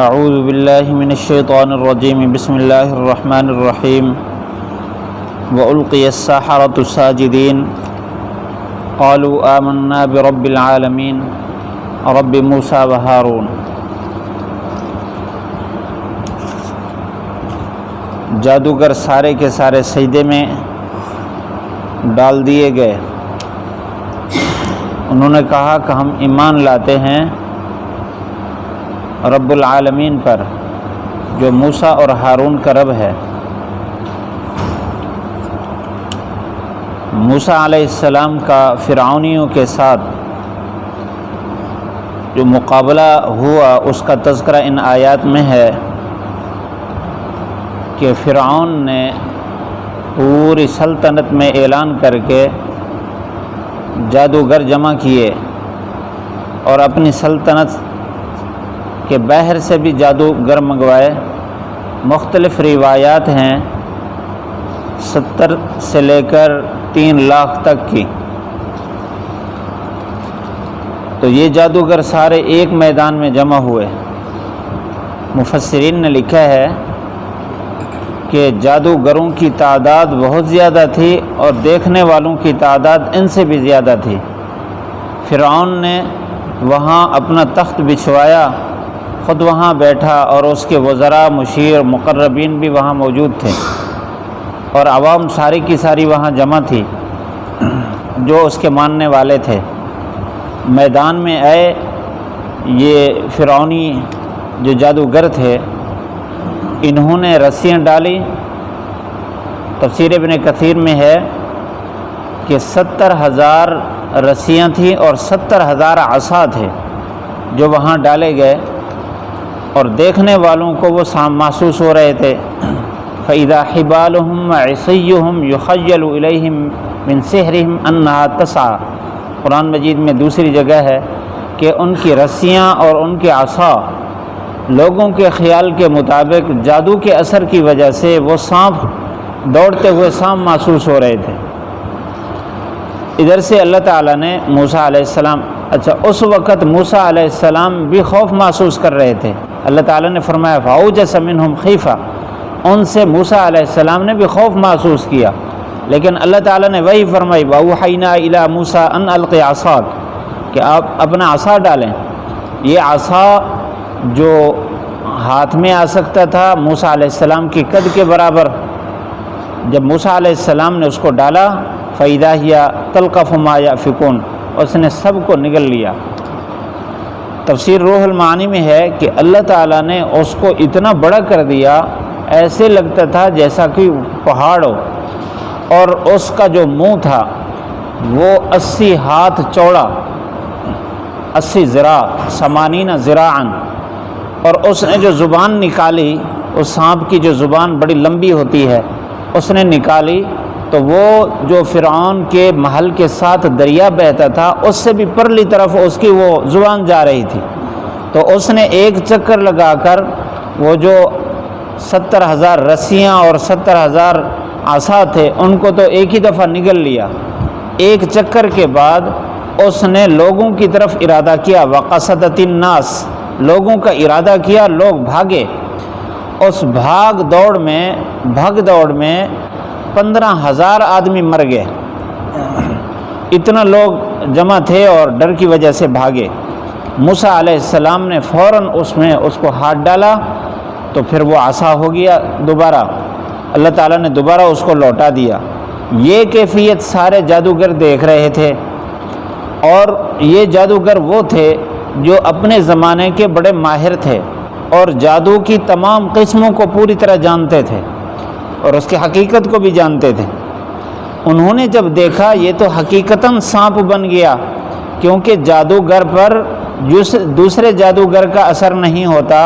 اعوذ باللہ من الشیطان الرجیم بسم اللہ الرحمن الرحیم وَأُلْقِيَ السَّحَرَةُ سَاجِدِينَ قَالُوا آمَنَّا بِرَبِّ الْعَالَمِينَ رَبِّ موسیٰ وَہارون۔ جادوگر سارے کے سارے سجدے میں ڈال دیے گئے۔ انہوں نے کہا کہ ہم ایمان لاتے ہیں رب العالمین پر، جو موسیٰ اور ہارون کا رب ہے۔ موسیٰ علیہ السلام کا فرعونیوں کے ساتھ جو مقابلہ ہوا اس کا تذکرہ ان آیات میں ہے کہ فرعون نے پوری سلطنت میں اعلان کر کے جادوگر جمع کیے اور اپنی سلطنت کے باہر سے بھی جادوگر منگوائے۔ مختلف روایات ہیں 70 سے لے کر 3 لاکھ تک کی۔ تو یہ جادوگر سارے ایک میدان میں جمع ہوئے۔ مفسرین نے لکھا ہے کہ جادوگروں کی تعداد بہت زیادہ تھی اور دیکھنے والوں کی تعداد ان سے بھی زیادہ تھی۔ فرعون نے وہاں اپنا تخت بچھوایا، خود وہاں بیٹھا اور اس کے وزراء، مشیر، مقربین بھی وہاں موجود تھے، اور عوام ساری کی ساری وہاں جمع تھی جو اس کے ماننے والے تھے۔ میدان میں آئے یہ فرعونی جو جادوگر تھے، انہوں نے رسیاں ڈالی۔ تفسیر ابن کثیر میں ہے کہ 70,000 رسیاں تھیں اور 70,000 عصا تھے جو وہاں ڈالے گئے، اور دیکھنے والوں کو وہ محسوس ہو رہے تھے۔ فَإِذَا حِبَالُهُمْ وَعِصِيُّهُمْ يُخَيَّلُ إِلَيْهِمْ مِنْ سِحْرِهِمْ أَنَّهَا تَسْعَىٰ۔ قرآن مجید میں دوسری جگہ ہے کہ ان کی رسیاں اور ان کے عصا لوگوں کے خیال کے مطابق جادو کے اثر کی وجہ سے وہ سانپ، دوڑتے ہوئے سانپ محسوس ہو رہے تھے۔ ادھر سے اللہ تعالیٰ نے موسیٰ علیہ السلام، اس وقت موسیٰ علیہ السلام بھی خوف محسوس کر رہے تھے۔ اللہ تعالیٰ نے فرمایا فَأَوْجَسَ مِنْهُمْ خِیفَةً، ان سے موسیٰ علیہ السلام نے بھی خوف محسوس کیا، لیکن اللہ تعالیٰ نے وہی فرمائی وَأَوْحَيْنَا إِلَىٰ مُوسَىٰ أَنْ أَلْقِ عَصَاكَ، کہ آپ اپنا عصا ڈالیں۔ یہ عصا جو ہاتھ میں آ سکتا تھا موسیٰ علیہ السلام کی قد کے برابر، جب موسیٰ علیہ السلام نے اس کو ڈالا فَإِذَا هِيَ تَلْقَفُ مَا يَأْفِكُونَ، اس نے سب کو نگل لیا۔ تفسیر روح المعانی میں ہے کہ اللہ تعالیٰ نے اس کو اتنا بڑا کر دیا، ایسے لگتا تھا جیسا کہ پہاڑ ہو، اور اس کا جو منہ تھا وہ 80 ہاتھ چوڑا، 80 ذراع، 80 ذراعاً، اور اس نے جو زبان نکالی، اس سانپ کی جو زبان بڑی لمبی ہوتی ہے، اس نے نکالی تو وہ جو فرعون کے محل کے ساتھ دریا بہتا تھا اس سے بھی پرلی طرف اس کی وہ زبان جا رہی تھی۔ تو اس نے ایک چکر لگا کر وہ جو 70,000 رسیاں اور 70,000 عصا تھے ان کو تو ایک ہی دفعہ نگل لیا۔ ایک چکر کے بعد اس نے لوگوں کی طرف ارادہ کیا، وَقَصَدَتِ النَّاسِ، لوگوں کا ارادہ کیا، لوگ بھاگے۔ اس بھگ دوڑ میں 15,000 آدمی مر گئے، اتنا لوگ جمع تھے اور ڈر کی وجہ سے بھاگے۔ موسیٰ علیہ السلام نے فوراً اس کو ہاتھ ڈالا تو پھر وہ عصا ہو گیا دوبارہ، اللہ تعالیٰ نے دوبارہ اس کو لوٹا دیا۔ یہ کیفیت سارے جادوگر دیکھ رہے تھے، اور یہ جادوگر وہ تھے جو اپنے زمانے کے بڑے ماہر تھے اور جادو کی تمام قسموں کو پوری طرح جانتے تھے اور اس کی حقیقت کو بھی جانتے تھے۔ انہوں نے جب دیکھا یہ تو حقیقتاً سانپ بن گیا، کیونکہ جادوگر پر دوسرے جادوگر کا اثر نہیں ہوتا،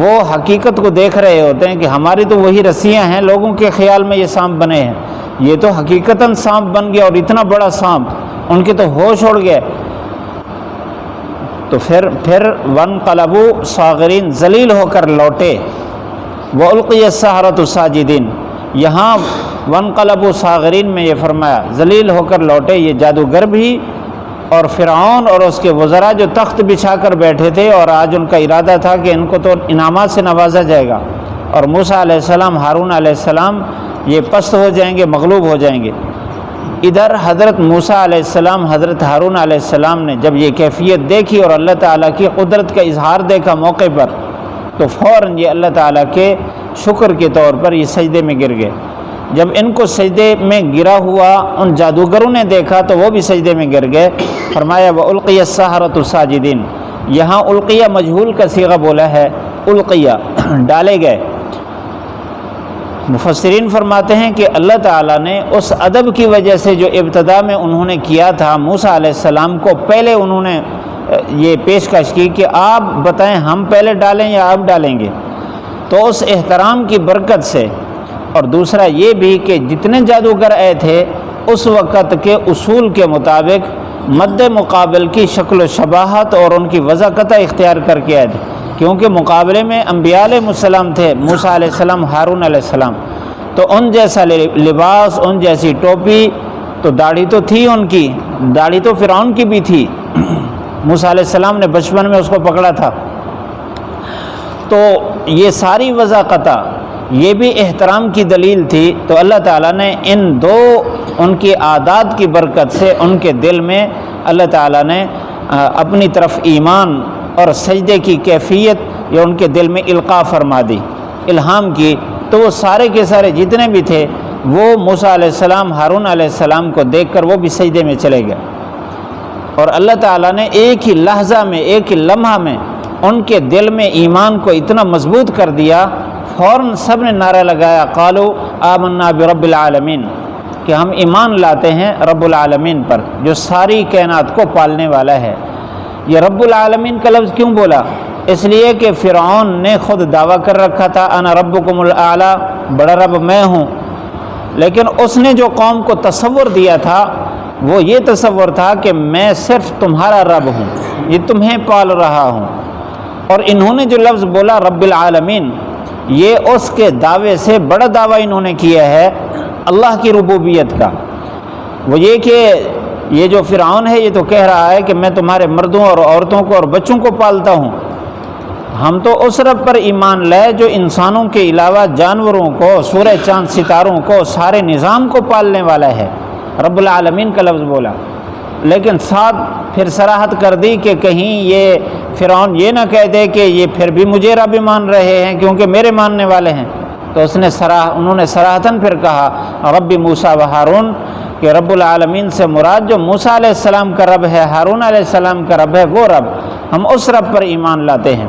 وہ حقیقت کو دیکھ رہے ہوتے ہیں کہ ہماری تو وہی رسیاں ہیں، لوگوں کے خیال میں یہ سانپ بنے ہیں، یہ تو حقیقتاً سانپ بن گیا، اور اتنا بڑا سانپ، ان کے تو ہوش اڑ گئے۔ تو پھر وَانْقَلَبُوا صَاغِرِينَ، ذلیل ہو کر لوٹے۔ وَأُلْقِيَ السَّحَرَةُ سَاجِدِينَ، یہاں وَانْقَلَبُوا صَاغِرِينَ میں یہ فرمایا ذلیل ہو کر لوٹے، یہ جادوگر بھی اور فرعون اور اس کے وزراء جو تخت بچھا کر بیٹھے تھے اور آج ان کا ارادہ تھا کہ ان کو تو انعامات سے نوازا جائے گا، اور موسیٰ علیہ السلام، ہارون علیہ السلام یہ پست ہو جائیں گے، مغلوب ہو جائیں گے۔ ادھر حضرت موسیٰ علیہ السلام، حضرت ہارون علیہ السلام نے جب یہ کیفیت دیکھی اور اللہ تعالیٰ کی قدرت کا اظہار دیکھا موقع پر، تو فوراً یہ اللہ تعالیٰ کے شکر کے طور پر یہ سجدے میں گر گئے۔ جب ان کو سجدے میں گرا ہوا ان جادوگروں نے دیکھا تو وہ بھی سجدے میں گر گئے۔ فرمایا وَأُلْقِيَ السَّحَرَةُ ساجدین، یہاں القیہ مجہول کا صیغہ بولا ہے، القیہ ڈالے گئے۔ مفسرین فرماتے ہیں کہ اللہ تعالیٰ نے اس ادب کی وجہ سے جو ابتدا میں انہوں نے کیا تھا موسیٰ علیہ السلام کو، پہلے انہوں نے یہ پیشکش کی کہ آپ بتائیں ہم پہلے ڈالیں یا آپ ڈالیں گے، تو اس احترام کی برکت سے، اور دوسرا یہ بھی کہ جتنے جادوگر آئے تھے اس وقت کے اصول کے مطابق مد مقابل کی شکل و شباہت اور ان کی وضاحت اختیار کر کے آئے تھے، کیونکہ مقابلے میں انبیاء علیہ السلام تھے، موسیٰ علیہ السلام، ہارون علیہ السلام، تو ان جیسا لباس، ان جیسی ٹوپی، تو داڑھی تو تھی، ان کی داڑھی تو فرعون کی بھی تھی، موسیٰ علیہ السلام نے بچپن میں اس کو پکڑا تھا، تو یہ ساری وضاحت یہ بھی احترام کی دلیل تھی۔ تو اللہ تعالیٰ نے ان دو ان کی عادات کی برکت سے ان کے دل میں اللہ تعالیٰ نے اپنی طرف ایمان اور سجدے کی کیفیت یا ان کے دل میں القاء فرما دی، الہام کی، تو وہ سارے کے سارے جتنے بھی تھے وہ موسیٰ علیہ السلام، ہارون علیہ السلام کو دیکھ کر وہ بھی سجدے میں چلے گئے، اور اللہ تعالیٰ نے ایک ہی لحظہ میں، ایک ہی لمحہ میں ان کے دل میں ایمان کو اتنا مضبوط کر دیا، فوراً سب نے نعرہ لگایا قالوا آمنا برب العالمین، کہ ہم ایمان لاتے ہیں رب العالمین پر جو ساری کائنات کو پالنے والا ہے۔ یہ رب العالمین کا لفظ کیوں بولا؟ اس لیے کہ فرعون نے خود دعویٰ کر رکھا تھا انا ربکم الاعلی، بڑا رب میں ہوں، لیکن اس نے جو قوم کو تصور دیا تھا وہ یہ تصور تھا کہ میں صرف تمہارا رب ہوں، یہ تمہیں پال رہا ہوں، اور انہوں نے جو لفظ بولا رب العالمین، یہ اس کے دعوے سے بڑا دعویٰ انہوں نے کیا ہے اللہ کی ربوبیت کا۔ وہ یہ کہ یہ جو فرعون ہے یہ تو کہہ رہا ہے کہ میں تمہارے مردوں اور عورتوں کو اور بچوں کو پالتا ہوں، ہم تو اس رب پر ایمان لائے جو انسانوں کے علاوہ جانوروں کو، سورج چاند ستاروں کو، سارے نظام کو پالنے والا ہے، رب العالمین کا لفظ بولا۔ لیکن ساتھ پھر صراحت کر دی کہ کہیں یہ فرعون یہ نہ کہہ دے کہ یہ پھر بھی مجھے رب مان رہے ہیں کیونکہ میرے ماننے والے ہیں، تو انہوں نے صراحتاً پھر کہا رب موسیٰ و ہارون، کہ رب العالمین سے مراد جو موسیٰ علیہ السلام کا رب ہے، ہارون علیہ السلام کا رب ہے، وہ رب، ہم اس رب پر ایمان لاتے ہیں۔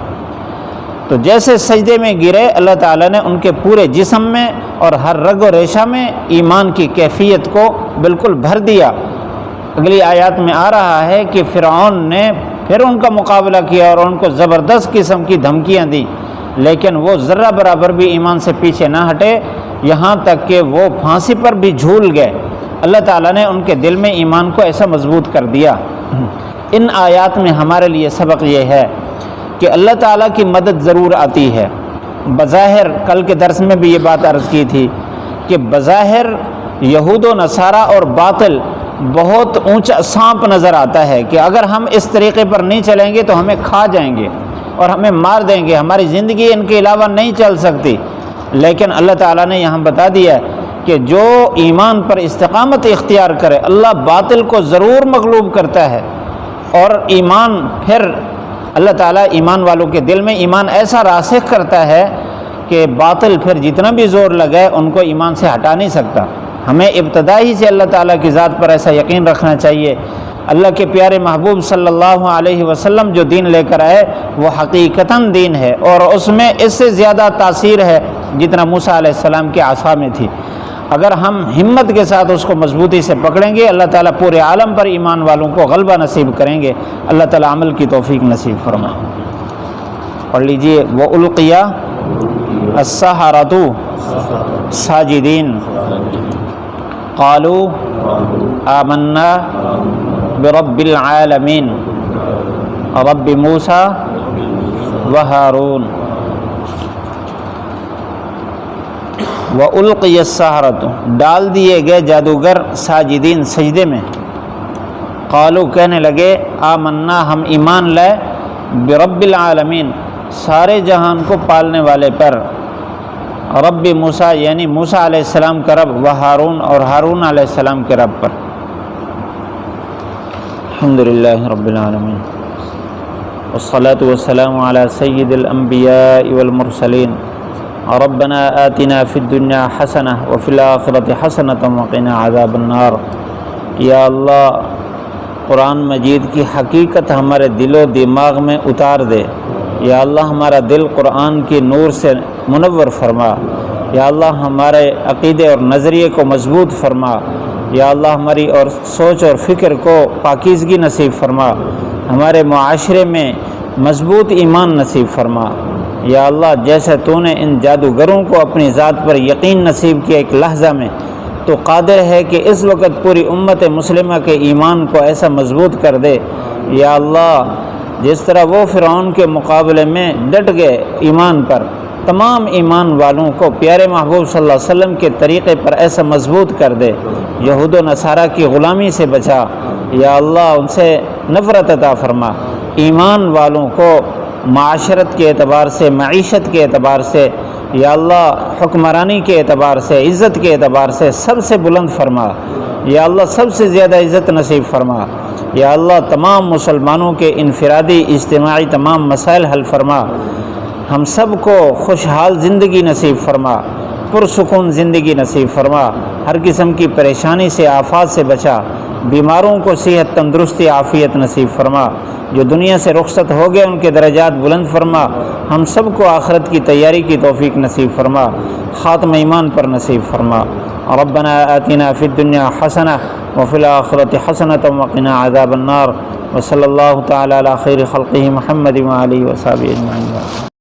تو جیسے سجدے میں گرے، اللہ تعالیٰ نے ان کے پورے جسم میں اور ہر رگ و ریشہ میں ایمان کی کیفیت کو بالکل بھر دیا۔ اگلی آیات میں آ رہا ہے کہ فرعون نے پھر ان کا مقابلہ کیا اور ان کو زبردست قسم کی دھمکیاں دی، لیکن وہ ذرہ برابر بھی ایمان سے پیچھے نہ ہٹے، یہاں تک کہ وہ پھانسی پر بھی جھول گئے۔ اللہ تعالیٰ نے ان کے دل میں ایمان کو ایسا مضبوط کر دیا۔ ان آیات میں ہمارے لیے سبق یہ ہے کہ اللہ تعالیٰ کی مدد ضرور آتی ہے۔ بظاہر کل کے درس میں بھی یہ بات عرض کی تھی کہ بظاہر یہود و نصارہ اور باطل بہت اونچا سانپ نظر آتا ہے کہ اگر ہم اس طریقے پر نہیں چلیں گے تو ہمیں کھا جائیں گے اور ہمیں مار دیں گے، ہماری زندگی ان کے علاوہ نہیں چل سکتی، لیکن اللہ تعالیٰ نے یہاں بتا دیا کہ جو ایمان پر استقامت اختیار کرے اللہ باطل کو ضرور مغلوب کرتا ہے، اور ایمان پھر اللہ تعالیٰ ایمان والوں کے دل میں ایمان ایسا راسخ کرتا ہے کہ باطل پھر جتنا بھی زور لگائے ان کو ایمان سے ہٹا نہیں سکتا۔ ہمیں ابتدائی سے اللہ تعالیٰ کی ذات پر ایسا یقین رکھنا چاہیے۔ اللہ کے پیارے محبوب صلی اللہ علیہ وسلم جو دین لے کر آئے وہ حقیقتاً دین ہے، اور اس میں اس سے زیادہ تاثیر ہے جتنا موسیٰ علیہ السلام کے عصا میں تھی۔ اگر ہم ہمت کے ساتھ اس کو مضبوطی سے پکڑیں گے اللہ تعالیٰ پورے عالم پر ایمان والوں کو غلبہ نصیب کریں گے۔ اللہ تعالیٰ عمل کی توفیق نصیب فرمائے۔ پڑھ لیجئے وَأُلْقِيَ السَّحَرَةُ ساجدین قالوا آمنا برب العالمین رب موسیٰ و ہارون۔ وَأُلْقِيَ السَّحَرَةُ ڈال دیے گئے جادوگر ساجدین سجدے میں، قالو کہنے لگے آمنا ہم ایمان لائے برب العالمین سارے جہان کو پالنے والے پر، رب موسیٰ یعنی موسیٰ علیہ السلام کا رب، و ہارون اور ہارون علیہ السلام کے رب پر۔ الحمدللہ رب العالمین والصلاة والسلام علی سید الانبیاء والمرسلین ربنا آتنا فی الدنیا حسنہ وفی الآخرۃ حسنۃ وقنا عذاب النار۔ یا اللہ قرآن مجید کی حقیقت ہمارے دل و دماغ میں اتار دے۔ یا اللہ ہمارا دل قرآن کی نور سے منور فرما۔ یا اللہ ہمارے عقیدے اور نظریے کو مضبوط فرما۔ یا اللہ ہماری اور سوچ اور فکر کو پاکیزگی نصیب فرما، ہمارے معاشرے میں مضبوط ایمان نصیب فرما۔ یا اللہ جیسے تو نے ان جادوگروں کو اپنی ذات پر یقین نصیب کیا ایک لحظہ میں، تو قادر ہے کہ اس وقت پوری امت مسلمہ کے ایمان کو ایسا مضبوط کر دے۔ یا اللہ جس طرح وہ فرعون کے مقابلے میں ڈٹ گئے ایمان پر، تمام ایمان والوں کو پیارے محبوب صلی اللہ علیہ وسلم کے طریقے پر ایسا مضبوط کر دے، یہود و نصارہ کی غلامی سے بچا۔ یا اللہ ان سے نفرت عطا فرما، ایمان والوں کو معاشرت کے اعتبار سے، معیشت کے اعتبار سے، یا اللہ حکمرانی کے اعتبار سے، عزت کے اعتبار سے سب سے بلند فرما۔ یا اللہ سب سے زیادہ عزت نصیب فرما۔ یا اللہ تمام مسلمانوں کے انفرادی اجتماعی تمام مسائل حل فرما، ہم سب کو خوشحال زندگی نصیب فرما، پرسکون زندگی نصیب فرما، ہر قسم کی پریشانی سے، آفات سے بچا، بیماروں کو صحت تندرستی عافیت نصیب فرما، جو دنیا سے رخصت ہو گئے ان کے درجات بلند فرما، ہم سب کو آخرت کی تیاری کی توفیق نصیب فرما، خاتم ایمان پر نصیب فرما۔ ربنا آتنا فی الدنیا حسنہ وفی الآخرۃ حسنۃ وقنا عذاب النار، وصلی اللہ تعالی علی خیر خلقہ محمد وآلہ وصحبہ اجمعین۔